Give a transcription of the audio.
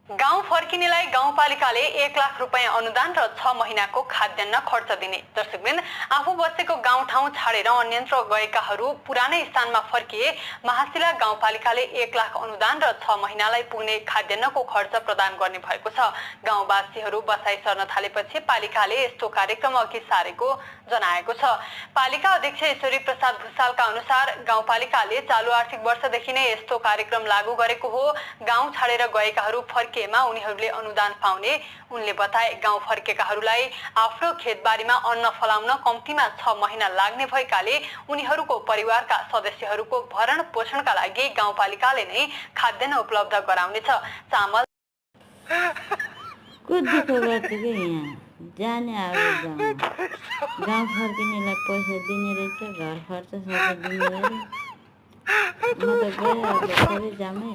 गाउँ फर्किनेलाई गाउँपालिकाले 1 लाख रुपैयाँ अनुदान र 6 महिनाको खाद्यान्न खर्च दिने। दर्शकवृन्द, आफू बसेको गाउँठाउँ छाडेर अन्यत्र गएकाहरू पुरानै स्थानमा फर्किए महाशिला गाउँपालिकाले 1 लाख अनुदान र 6 महिनालाई पुग्ने खाद्यान्नको खर्च प्रदान गर्ने भएको छ। गाउँवासीहरू बसाई सर्न थालेपछि पालिकाले यस्तो कार्यक्रम अघि सारेको जनाएको छ। पालिका अध्यक्ष ईश्वरी प्रसाद भुसालका अनुसार गाउँपालिकाले चालु आर्थिक वर्षदेखि नै यस्तो कार्यक्रम लागू गरेको हो। गाउँ छाडेर गएकाहरू फर्किएमा उनीहरूले अनुदान पाउने उनले बताए। गाउँ फर्केकाहरूलाई आफ्नो खेतबारीमा अन्न फलाउन कम्तीमा 6 महिना लाग्ने भएकाले उनीहरूको परिवारका सदस्यहरूको भरण पोषणका लागि गाउँपालिकाले नै खाद्यान्न उपलब्ध गराउनेछ। चामल जाने अब गाउँ फर्किनेलाई पैसा दिने रहेछ, घर खर्च सबै दिने रहेछ। म त गएँ अब सबै जामै